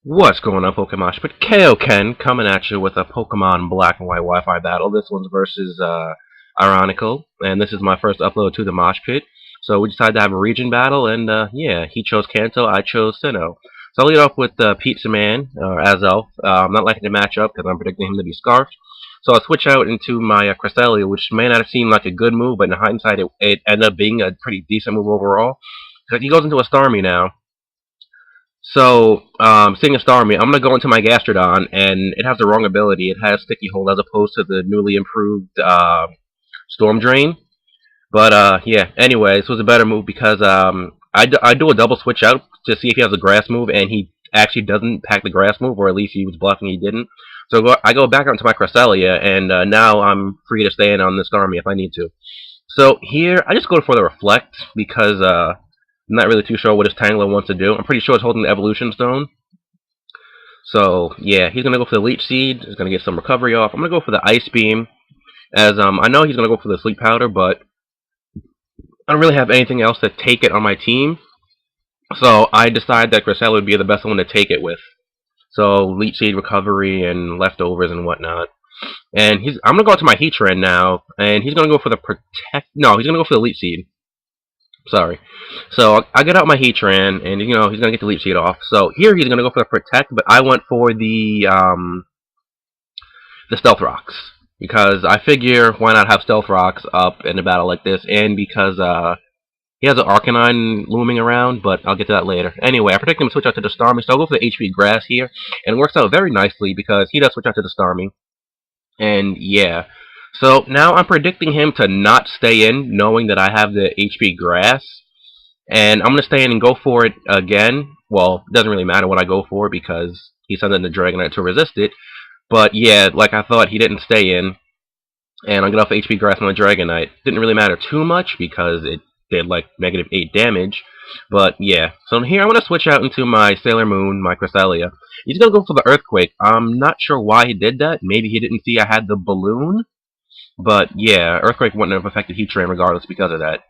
What's going on, PokeMoshPit? Kaioken coming at you with a Pokemon Black and White Wi-Fi battle. This one's versus Ironnicle, and this is my first upload to the Mosh Pit. So we decided to have a region battle, and yeah, he chose Kanto, I chose Sinnoh. So I'll lead off with Pizza Man, or Azelf. I'm not liking the matchup because I'm predicting him to be Scarfed. So I'll switch out into my Cresselia, which may not have seemed like a good move, but in hindsight, it ended up being a pretty decent move overall. Because he goes into a Starmie now. So, seeing a Starmie, I'm going to go into my Gastrodon, and it has the wrong ability. It has Sticky Hold as opposed to the newly improved Storm Drain. But, yeah, anyway, this was a better move because I do a double switch out to see if he has a grass move, and he actually doesn't pack the grass move, or at least he was bluffing he didn't. So I go back onto my Cresselia, and now I'm free to stay in on the Starmie if I need to. So here, I just go for the Reflect because I'm not really too sure what his Tangler wants to do. I'm pretty sure it's holding the Evolution Stone. So, yeah, he's going to go for the Leech Seed. He's going to get some recovery off. I'm going to go for the Ice Beam, as I know he's going to go for the Sleep Powder, but I don't really have anything else to take it on my team. So I decided that Cresselia would be the best one to take it with. So, Leech Seed, Recovery, and Leftovers and whatnot. And I'm going to go to my Heatran now, and he's going to go for the Protect... No, he's going to go for the Leech Seed. Sorry. So I get out my Heatran, and he's gonna get the Leech Seed off. So here he's gonna go for the Protect, but I went for the Stealth Rocks because I figure why not have Stealth Rocks up in a battle like this, and because he has an Arcanine looming around, but I'll get to that later. Anyway, I predict him to switch out to the Starmie, so I'll go for the HP Grass here, and it works out very nicely because he does switch out to the Starmie, and yeah. So now I'm predicting him to not stay in, knowing that I have the HP Grass. And I'm going to stay in and go for it again. Well, it doesn't really matter what I go for because he sent in the Dragonite to resist it. But yeah, like I thought, he didn't stay in. And I get off HP Grass on the Dragonite. Didn't really matter too much because it did like -8 damage. But yeah, so here I'm going to switch out into my Sailor Moon, my Cresselia. He's going to go for the Earthquake. I'm not sure why he did that. Maybe he didn't see I had the Balloon. But yeah, Earthquake wouldn't have affected Heatran regardless because of that.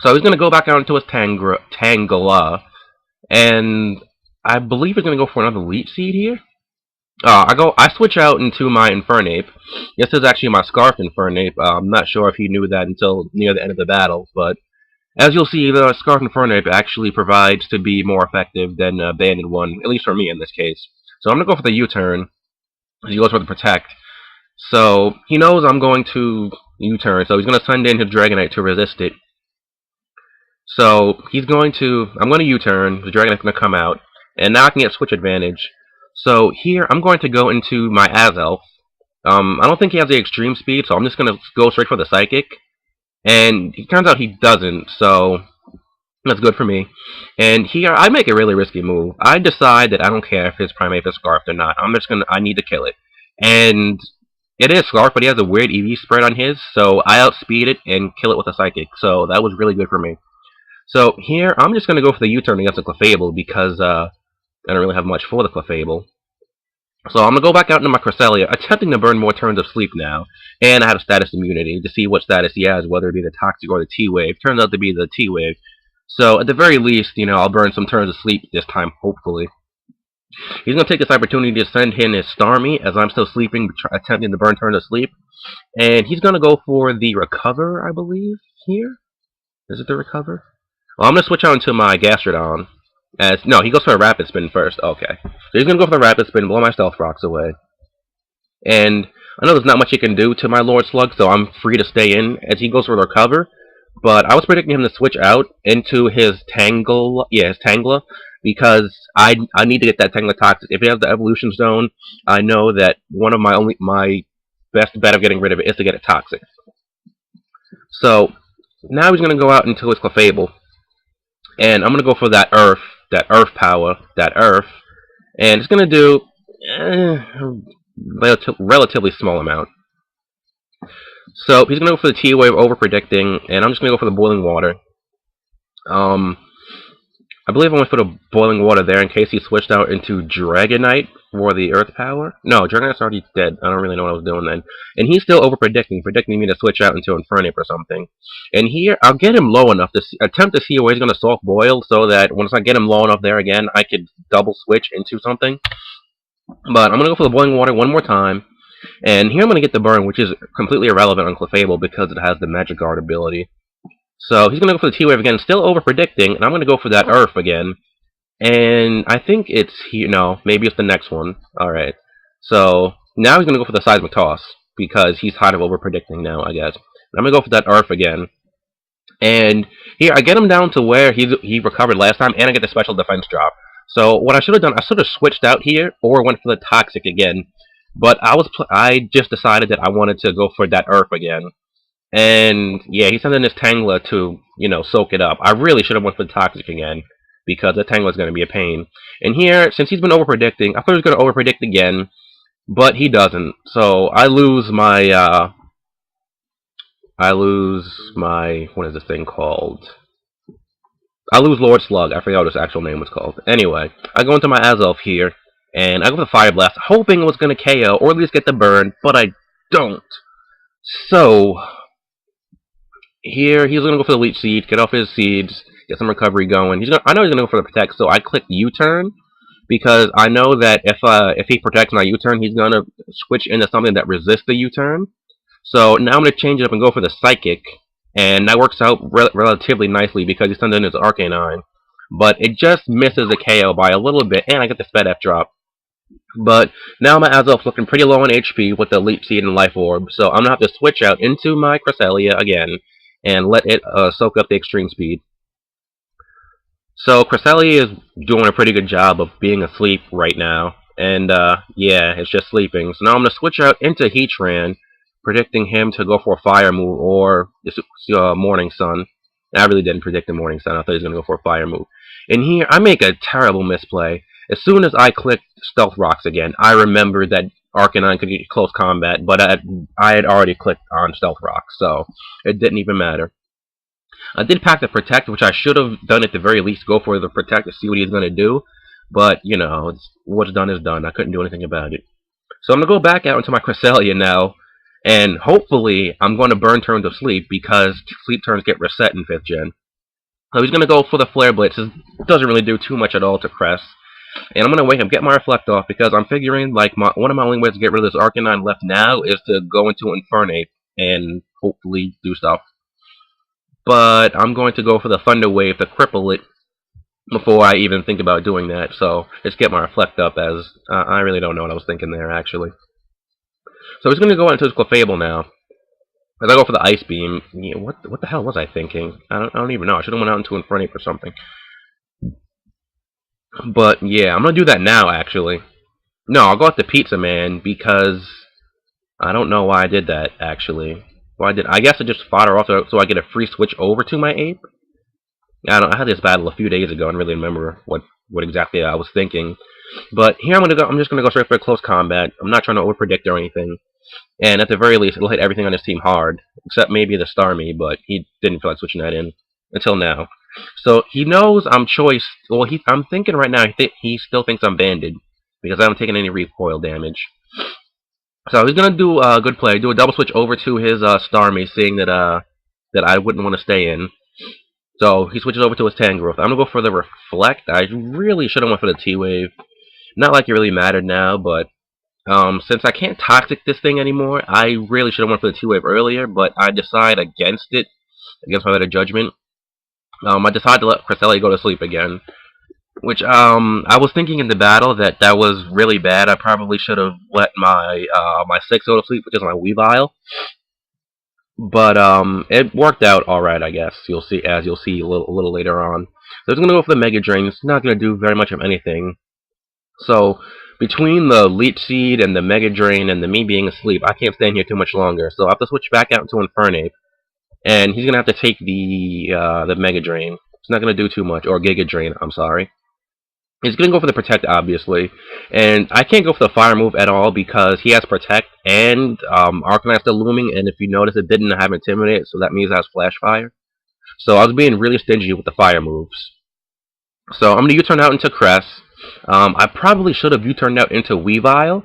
So he's going to go back out into his Tangela, and I believe he's going to go for another Leech Seed here. I switch out into my Infernape. This is actually my Scarf Infernape. I'm not sure if he knew that until near the end of the battle, but as you'll see, the Scarf Infernape actually provides to be more effective than a Banded one, at least for me in this case. So I'm going to go for the U-turn. He goes for the Protect. So he knows I'm going to U-turn, so he's going to send in his Dragonite to resist it. So I'm going to U-turn, the Dragonite's going to come out, and now I can get Switch Advantage. So here, I'm going to go into my Azelf. I don't think he has the Extreme Speed, so I'm just going to go straight for the Psychic. And it turns out he doesn't, so that's good for me. And here, I make a really risky move. I decide that I don't care if his Primeape is Scarfed or not. I need to kill it. And it is Scarfed, but he has a weird EV spread on his, so I outspeed it and kill it with a Psychic. So that was really good for me. So here, I'm just going to go for the U-turn against the Clefable because I don't really have much for the Clefable. So I'm going to go back out into my Cresselia, attempting to burn more turns of sleep now. And I have a status immunity to see what status he has, whether it be the Toxic or the T-Wave. Turns out to be the T-Wave. So at the very least, I'll burn some turns of sleep this time, hopefully. He's going to take this opportunity to send in his Starmie, as I'm still sleeping, attempting to burn turns of sleep. And he's going to go for the Recover, I believe, here. Is it the Recover? Well, I'm going to switch on to my Gastrodon. No, he goes for a Rapid Spin first. Okay. So he's going to go for the Rapid Spin, blow my Stealth Rocks away. And I know there's not much he can do to my Lord Slug, so I'm free to stay in as he goes for the Recover. But I was predicting him to switch out into his Tangela, because I need to get that Tangela Toxic. If he has the Evolution Stone, I know that one of my best bet of getting rid of it is to get it Toxic. So now he's going to go out into his Clefable. And I'm going to go for that Earth power, and it's going to do a relatively small amount. So he's going to go for the T-Wave over predicting, and I'm just going to go for the Boiling Water. I believe I went for the boiling water there in case he switched out into Dragonite for the Earth Power. No, Dragonite's already dead. I don't really know what I was doing then. And he's still predicting me to switch out into Infernape or something. And here, I'll get him low enough to attempt to see where he's going to Soft Boil so that once I get him low enough there again, I could double switch into something. But I'm going to go for the boiling water one more time. And here I'm going to get the burn, which is completely irrelevant on Clefable because it has the Magic Guard ability. So he's going to go for the T-Wave again, still over-predicting, and I'm going to go for that Earth again. And I think it's here. No, maybe it's the next one. Alright. So now he's going to go for the Seismic Toss because he's kind of over-predicting now, I guess. And I'm going to go for that Earth again. And here, I get him down to where he recovered last time, and I get the Special Defense drop. So what I should have done, I should have switched out here, or went for the Toxic again. But I just decided that I wanted to go for that Earth again. And yeah, he sent in his Tangela to, soak it up. I really should have went for the Toxic again, because the Tangela is going to be a pain. And here, since he's been over-predicting, I thought he was going to over-predict again, but he doesn't. So I lose my, what is this thing called? I lose Lord Slug. I forgot what his actual name was called. Anyway, I go into my Azelf here, and I go for the Fire Blast, hoping it was going to KO, or at least get the burn, but I don't. So here, he's going to go for the Leech Seed, get off his seeds, get some recovery going. I know he's going to go for the Protect, so I click U-Turn, because I know that if he protects my U-Turn, he's going to switch into something that resists the U-Turn. So now I'm going to change it up and go for the Psychic, and that works out relatively nicely because he sends in his Arcanine. But it just misses the KO by a little bit, and I get the Sped F drop. But now my Azelf's looking pretty low on HP with the Leech Seed and Life Orb, so I'm going to have to switch out into my Cresselia again and let it soak up the Extreme Speed. So Cresselia is doing a pretty good job of being asleep right now, and yeah, it's just sleeping. So now I'm going to switch out into Heatran, predicting him to go for a Fire move or Morning Sun. I really didn't predict the Morning Sun. I thought he was going to go for a Fire move. And here, I make a terrible misplay. As soon as I clicked Stealth Rocks again, I remembered that Arcanine could get close combat, but I had already clicked on Stealth Rocks, so it didn't even matter. I did pack the Protect, which I should have done at the very least, go for the Protect to see what he's going to do, but, what's done is done. I couldn't do anything about it. So I'm going to go back out into my Cresselia now, and hopefully I'm going to burn turn to Sleep, because Sleep turns get reset in 5th Gen. So he's going to go for the Flare Blitz. It doesn't really do too much at all to Cress. And I'm going to wake up, get my Reflect off, because I'm figuring, like, one of my only ways to get rid of this Arcanine left now is to go into Infernape and hopefully do stuff. But I'm going to go for the Thunder Wave to cripple it before I even think about doing that. So just get my Reflect up, as I really don't know what I was thinking there, actually. So he's going to go into his Clefable now. As I go for the Ice Beam, yeah, what the hell was I thinking? I don't even know. I should have went out into Infernape or something. But yeah, I'm going to do that now, actually. No, I'll go out to Pizza Man, because I don't know why I did that, actually. I guess I just fought her off so I get a free switch over to my Ape. I had this battle a few days ago and really remember what exactly I was thinking. But here I'm just gonna go straight for a close combat. I'm not trying to overpredict or anything. And at the very least, it'll hit everything on his team hard, except maybe the Starmie, but he didn't feel like switching that in until now. So he knows I'm choice. Well, I'm thinking right now he still thinks I'm banded because I haven't taken any recoil damage. So he's gonna do a good play, do a double switch over to his Starmie, seeing that I wouldn't want to stay in. So he switches over to his Tangrowth. I'm gonna go for the Reflect. I really should have went for the T-Wave. Not like it really mattered now, but since I can't Toxic this thing anymore, I really should have went for the T-Wave earlier. But I decide against it, against my better judgment. I decided to let Cresselia go to sleep again. Which, I was thinking in the battle that was really bad. I probably should have let my 6 go to sleep, which is my Weavile. But, it worked out alright, I guess. You'll see a little later on. So it's gonna go for the Mega Drain. It's not gonna do very much of anything. So, between the Leech Seed and the Mega Drain and me being asleep, I can't stand here too much longer. So I have to switch back out into Infernape. And he's gonna have to take the Mega Drain. It's not gonna do too much. Or Giga Drain, I'm sorry. He's going to go for the Protect, obviously. And I can't go for the Fire move at all because he has Protect and Arcanine's still looming. And if you notice, it didn't have Intimidate, so that means it has Flash Fire. So I was being really stingy with the Fire moves. So I'm gonna U-turn out into Cress. I probably should have U-turned out into Weavile,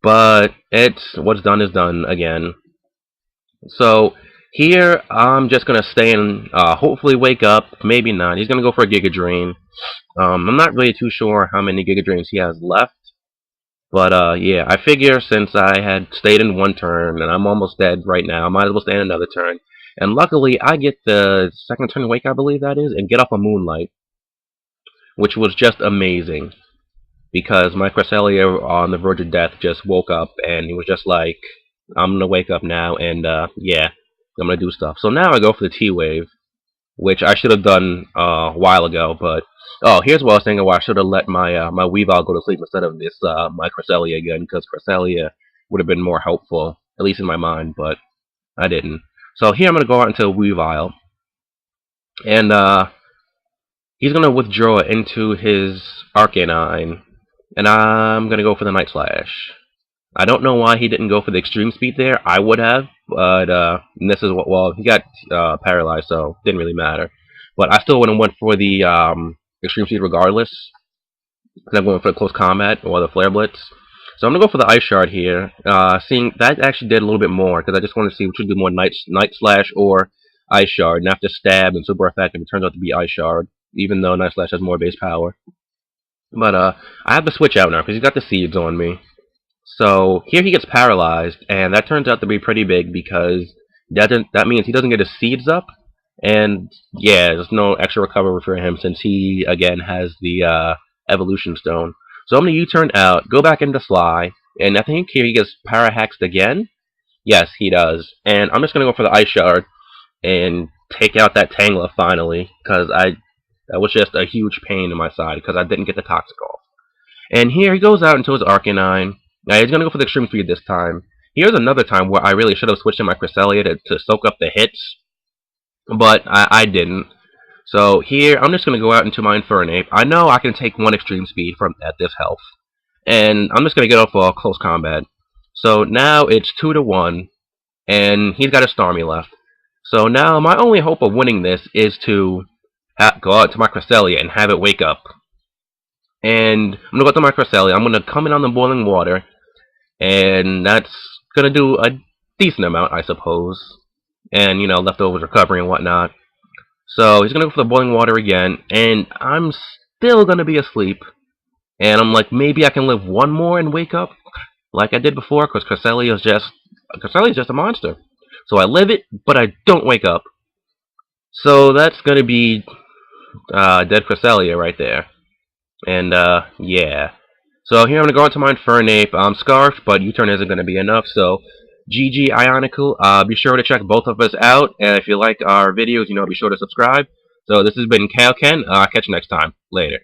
but it's what's done is done again. So here I'm just gonna stay and hopefully wake up. Maybe not. He's gonna go for a Giga Drain. I'm not really too sure how many Giga Drains he has left. But yeah, I figure since I had stayed in one turn and I'm almost dead right now, I might as well stay in another turn. And luckily, I get the second turn wake, I believe that is, and get up a Moonlight, which was just amazing because my Cresselia on the verge of death just woke up and he was just like, I'm gonna wake up now and yeah, I'm gonna do stuff. So now I go for the T-Wave, which I should have done a while ago, but oh, here's what I was thinking. Why I should have let my my Weavile go to sleep instead of this my Cresselia again, because Cresselia would have been more helpful, at least in my mind, but I didn't. So here I'm gonna go out into Weavile, and he's gonna withdraw into his Arcanine, and I'm gonna go for the Night Slash. I don't know why he didn't go for the extreme speed there. I would have, but this is what. Well, he got paralyzed, so it didn't really matter. But I still would have went for the extreme speed regardless, because I'm going for the close combat or the flare blitz. So I'm gonna go for the Ice Shard here. Seeing that actually did a little bit more because I just wanted to see which would do more Night Slash or Ice Shard. And after Stab and super effective, it turns out to be Ice Shard, even though Night Slash has more base power. But I have to switch out now because he's got the seeds on me. So here he gets paralyzed, and that turns out to be pretty big because that means he doesn't get his seeds up, and yeah, there's no extra recovery for him since he again has the evolution stone. So I'm gonna U-turn out, go back into Sly, and I think here he gets para-hexed again. Yes, he does, and I'm just gonna go for the Ice Shard and take out that Tangela finally because that was just a huge pain in my side because I didn't get the Toxic off. And here he goes out into his Arcanine. Now he's going to go for the Extreme Speed this time. Here's another time where I really should have switched in my Cresselia to soak up the hits, but I didn't. So here, I'm just going to go out into my Infernape. I know I can take one Extreme Speed from at this health, and I'm just going to get off for close combat. So now it's 2-1, and he's got a Starmie left. So now my only hope of winning this is to go out to my Cresselia and have it wake up. And I'm going to go to my Cresselia. I'm going to come in on the boiling water. And that's going to do a decent amount, I suppose. And, you know, leftovers recovery and whatnot. So he's going to go for the boiling water again. And I'm still going to be asleep. And I'm like, maybe I can live one more and wake up. Like I did before, because Cresselia is just a monster. So I live it, but I don't wake up. So that's going to be dead Cresselia right there. And, yeah. So here I'm going to go into my Infernape. I'm Scarfed, but U-turn isn't going to be enough, so GG Ionicle. Be sure to check both of us out, and if you like our videos, you know, be sure to subscribe. So this has been Kaioken. Catch you next time. Later.